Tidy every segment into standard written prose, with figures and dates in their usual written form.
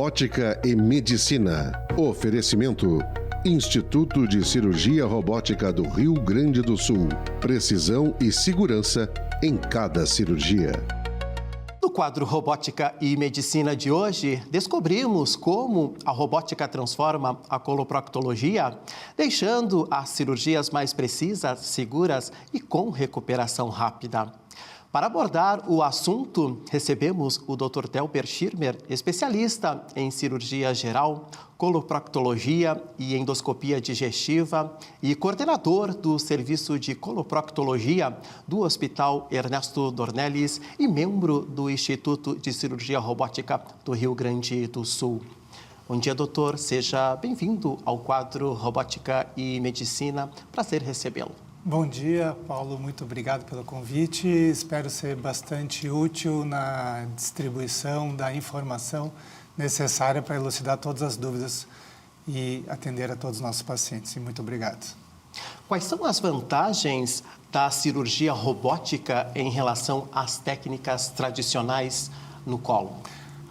Robótica e Medicina. Oferecimento: Instituto de Cirurgia Robótica do Rio Grande do Sul. Precisão e segurança em cada cirurgia. No quadro Robótica e Medicina de hoje, descobrimos como a robótica transforma a coloproctologia, deixando as cirurgias mais precisas, seguras e com recuperação rápida. Para abordar o assunto, recebemos o Dr. Telber Schirmer, especialista em cirurgia geral, coloproctologia e endoscopia digestiva e coordenador do Serviço de Coloproctologia do Hospital Ernesto Dornelles e membro do Instituto de Cirurgia Robótica do Rio Grande do Sul. Bom dia, doutor. Seja bem-vindo ao quadro Robótica e Medicina. Prazer recebê-lo. Bom dia, Paulo. Muito obrigado pelo convite. Espero ser bastante útil na distribuição da informação necessária para elucidar todas as dúvidas e atender a todos os nossos pacientes. E muito obrigado. Quais são as vantagens da cirurgia robótica em relação às técnicas tradicionais no colo?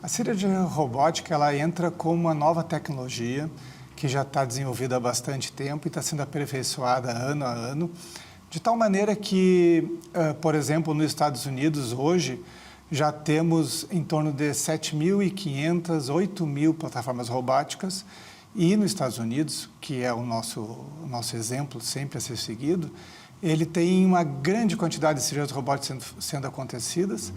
A cirurgia robótica ela entra como uma nova tecnologia que já está desenvolvida há bastante tempo e está sendo aperfeiçoada ano a ano, de tal maneira que, por exemplo, nos Estados Unidos, hoje, já temos em torno de 7.500, 8.000 plataformas robóticas, e nos Estados Unidos, que é o nosso exemplo sempre a ser seguido, ele tem uma grande quantidade de cirurgias robóticas sendo acontecidas.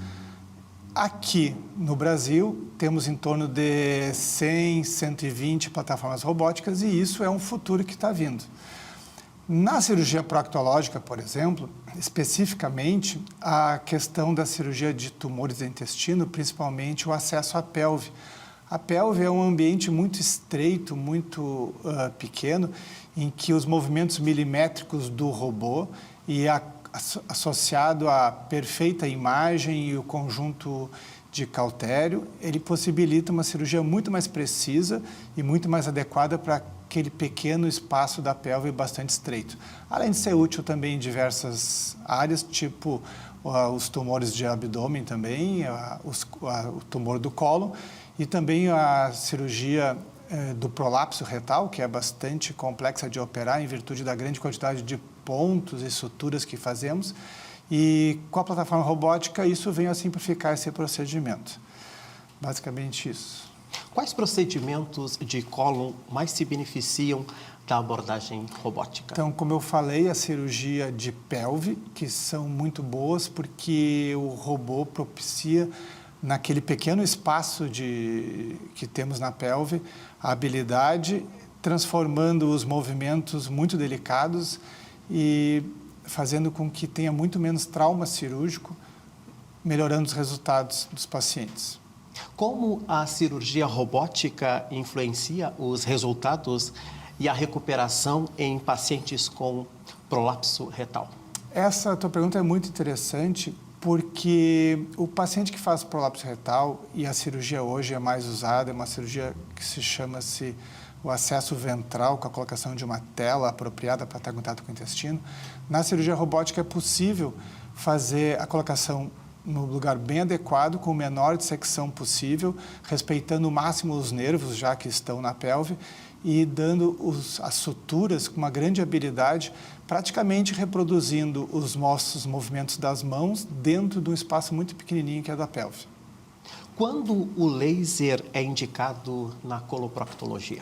Aqui no Brasil, temos em torno de 100, 120 plataformas robóticas e isso é um futuro que está vindo. Na cirurgia proctológica, por exemplo, especificamente, a questão da cirurgia de tumores do intestino, principalmente o acesso à pelve. A pelve é um ambiente muito estreito, muito pequeno, em que os movimentos milimétricos do robô e associado à perfeita imagem e o conjunto de cautério, ele possibilita uma cirurgia muito mais precisa e muito mais adequada para aquele pequeno espaço da pelve bastante estreito. Além de ser útil também em diversas áreas, tipo os tumores de abdômen também, o tumor do colo e também a cirurgia do prolapso retal, que é bastante complexa de operar em virtude da grande quantidade de pontos e suturas que fazemos, e com a plataforma robótica isso vem a simplificar esse procedimento. Basicamente isso. Quais procedimentos de cólon mais se beneficiam da abordagem robótica? Então, como eu falei, a cirurgia de pelve, que são muito boas porque o robô propicia naquele pequeno espaço que temos na pelve, a habilidade, transformando os movimentos muito delicados e fazendo com que tenha muito menos trauma cirúrgico, melhorando os resultados dos pacientes. Como a cirurgia robótica influencia os resultados e a recuperação em pacientes com prolapso retal? Essa tua pergunta é muito interessante, porque o paciente que faz prolapso retal, e a cirurgia hoje é mais usada, é uma cirurgia que chama-se o acesso ventral, com a colocação de uma tela apropriada para estar em contato com o intestino. Na cirurgia robótica é possível fazer a colocação no lugar bem adequado, com o menor dissecção possível, respeitando ao máximo os nervos, já que estão na pelve, e dando as suturas com uma grande habilidade, praticamente reproduzindo os nossos movimentos das mãos dentro de um espaço muito pequenininho que é da pelve. Quando o laser é indicado na coloproctologia?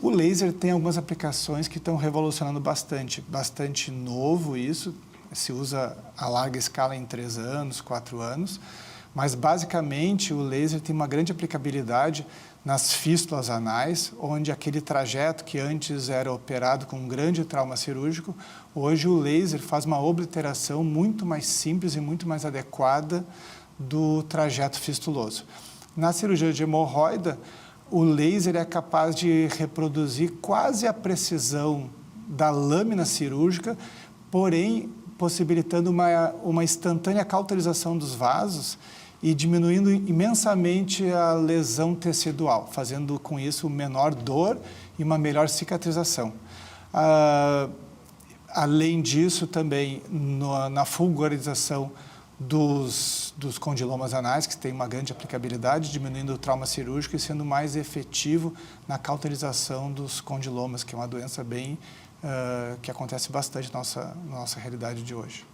O laser tem algumas aplicações que estão revolucionando bastante novo isso, se usa a larga escala em 3 anos, 4 anos, mas basicamente o laser tem uma grande aplicabilidade nas fístulas anais, onde aquele trajeto que antes era operado com um grande trauma cirúrgico, hoje o laser faz uma obliteração muito mais simples e muito mais adequada do trajeto fistuloso. Na cirurgia de hemorroida, o laser é capaz de reproduzir quase a precisão da lâmina cirúrgica, porém possibilitando uma instantânea cauterização dos vasos e diminuindo imensamente a lesão tecidual, fazendo com isso menor dor e uma melhor cicatrização. Além disso, também na fulgurização dos condilomas anais, que tem uma grande aplicabilidade, diminuindo o trauma cirúrgico e sendo mais efetivo na cauterização dos condilomas, que é uma doença que acontece bastante na nossa realidade de hoje.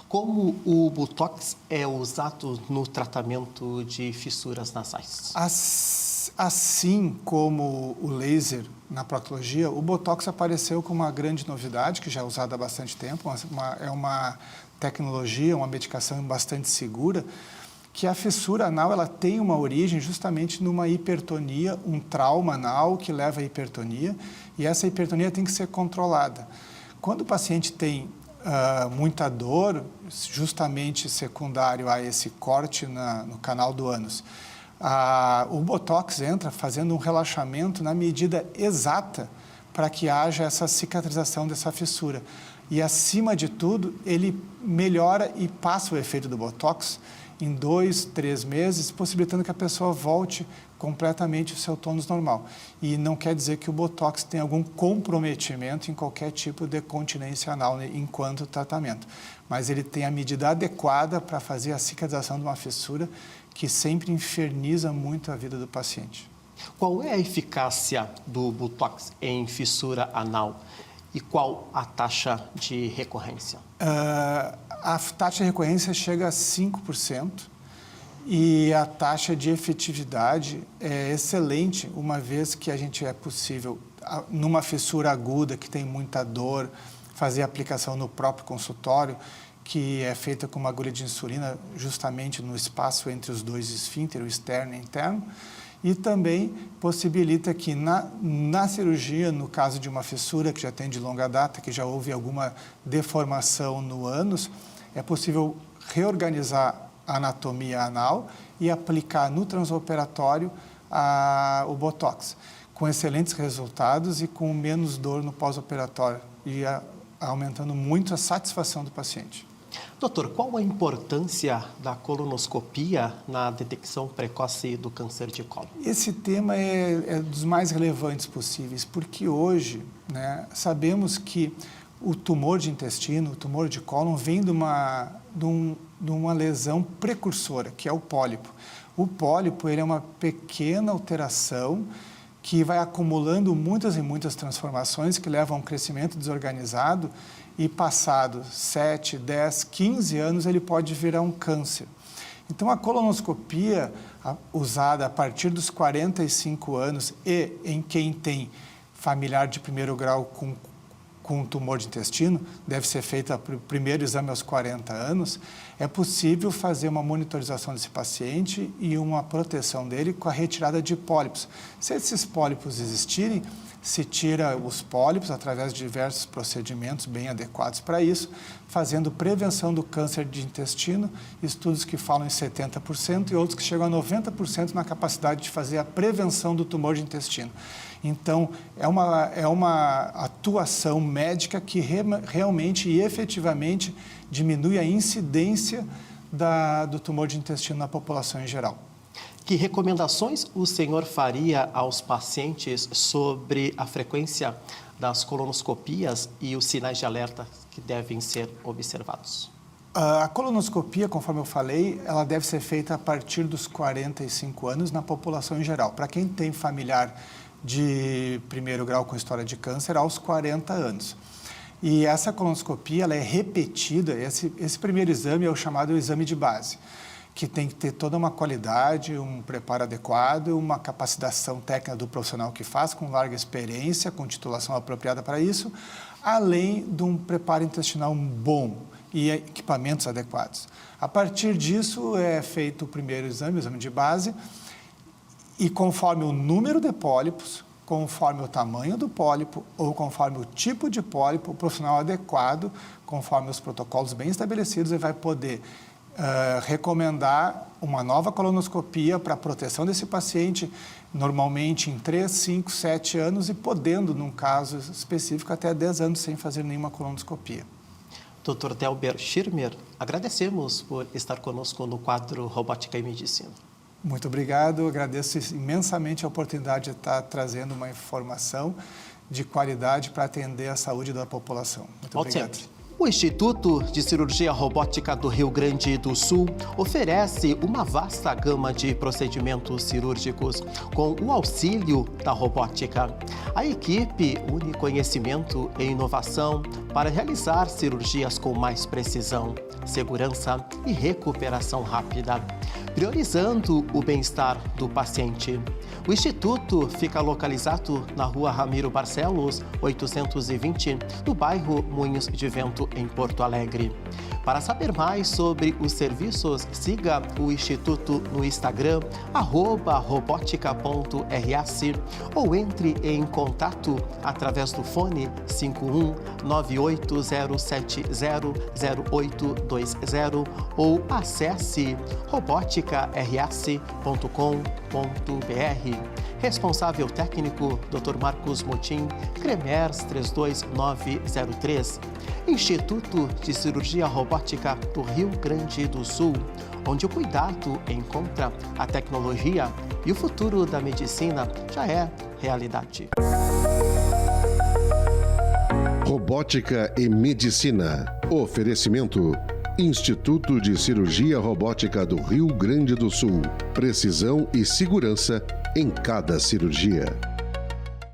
Como o Botox é usado no tratamento de fissuras nasais? Assim como o laser na proctologia, o Botox apareceu como uma grande novidade, que já é usada há bastante tempo. É uma tecnologia, uma medicação bastante segura, que a fissura anal ela tem uma origem justamente numa hipertonia, um trauma anal que leva à hipertonia, e essa hipertonia tem que ser controlada. Quando o paciente tem muita dor, justamente secundário a esse corte no canal do ânus, o Botox entra fazendo um relaxamento na medida exata para que haja essa cicatrização dessa fissura. E, acima de tudo, ele melhora e passa o efeito do Botox em 2, 3 meses, possibilitando que a pessoa volte completamente ao seu tônus normal. E não quer dizer que o Botox tenha algum comprometimento em qualquer tipo de continência anal enquanto tratamento. Mas ele tem a medida adequada para fazer a cicatrização de uma fissura que sempre inferniza muito a vida do paciente. Qual é a eficácia do Botox em fissura anal? E qual a taxa de recorrência? A taxa de recorrência chega a 5% e a taxa de efetividade é excelente, uma vez que é possível, numa fissura aguda que tem muita dor, fazer a aplicação no próprio consultório, que é feita com uma agulha de insulina justamente no espaço entre os dois esfínteres, o externo e o interno. E também possibilita que na cirurgia, no caso de uma fissura que já tem de longa data, que já houve alguma deformação no ânus, é possível reorganizar a anatomia anal e aplicar no transoperatório o Botox, com excelentes resultados e com menos dor no pós-operatório e aumentando muito a satisfação do paciente. Doutor, qual a importância da colonoscopia na detecção precoce do câncer de cólon? Esse tema é dos mais relevantes possíveis, porque hoje sabemos que o tumor de intestino, o tumor de cólon, vem de uma lesão precursora, que é o pólipo. O pólipo ele é uma pequena alteração que vai acumulando muitas e muitas transformações que levam a um crescimento desorganizado e passado 7, 10, 15 anos ele pode virar um câncer. Então a colonoscopia usada a partir dos 45 anos e em quem tem familiar de primeiro grau com tumor de intestino, deve ser feita o primeiro exame aos 40 anos, é possível fazer uma monitorização desse paciente e uma proteção dele com a retirada de pólipos. Se esses pólipos existirem, se tira os pólipos através de diversos procedimentos bem adequados para isso, fazendo prevenção do câncer de intestino, estudos que falam em 70% e outros que chegam a 90% na capacidade de fazer a prevenção do tumor de intestino. Então, é uma atuação médica que realmente e efetivamente diminui a incidência do tumor de intestino na população em geral. Que recomendações o senhor faria aos pacientes sobre a frequência das colonoscopias e os sinais de alerta que devem ser observados? A colonoscopia, conforme eu falei, ela deve ser feita a partir dos 45 anos na população em geral. Para quem tem familiar de primeiro grau com história de câncer, aos 40 anos. E essa colonoscopia ela é repetida, esse primeiro exame é o chamado exame de base, que tem que ter toda uma qualidade, um preparo adequado, uma capacitação técnica do profissional que faz, com larga experiência, com titulação apropriada para isso, além de um preparo intestinal bom e equipamentos adequados. A partir disso é feito o primeiro exame, o exame de base, e conforme o número de pólipos, conforme o tamanho do pólipo ou conforme o tipo de pólipo, o profissional adequado, conforme os protocolos bem estabelecidos, ele vai poder recomendar uma nova colonoscopia para a proteção desse paciente, normalmente em 3, 5, 7 anos e podendo, num caso específico, até 10 anos sem fazer nenhuma colonoscopia. Dr. Delber Schirmer, agradecemos por estar conosco no quadro Robótica e Medicina. Muito obrigado, agradeço imensamente a oportunidade de estar trazendo uma informação de qualidade para atender a saúde da população. Muito obrigado. Sempre. O Instituto de Cirurgia Robótica do Rio Grande do Sul oferece uma vasta gama de procedimentos cirúrgicos com o auxílio da robótica. A equipe une conhecimento e inovação para realizar cirurgias com mais precisão, segurança e recuperação rápida, priorizando o bem-estar do paciente. O Instituto fica localizado na Rua Ramiro Barcelos, 820, no bairro Moinhos de Vento, em Porto Alegre. Para saber mais sobre os serviços, siga o Instituto no Instagram, @robotica.rs, ou entre em contato através do fone 51 980700820 ou acesse roboticars.com.br. Responsável técnico, Dr. Marcos Motim, Cremers 32903. Instituto de Cirurgia Robótica do Rio Grande do Sul, onde o cuidado encontra a tecnologia e o futuro da medicina já é realidade. Robótica e Medicina. Oferecimento: Instituto de Cirurgia Robótica do Rio Grande do Sul. Precisão e segurança em cada cirurgia.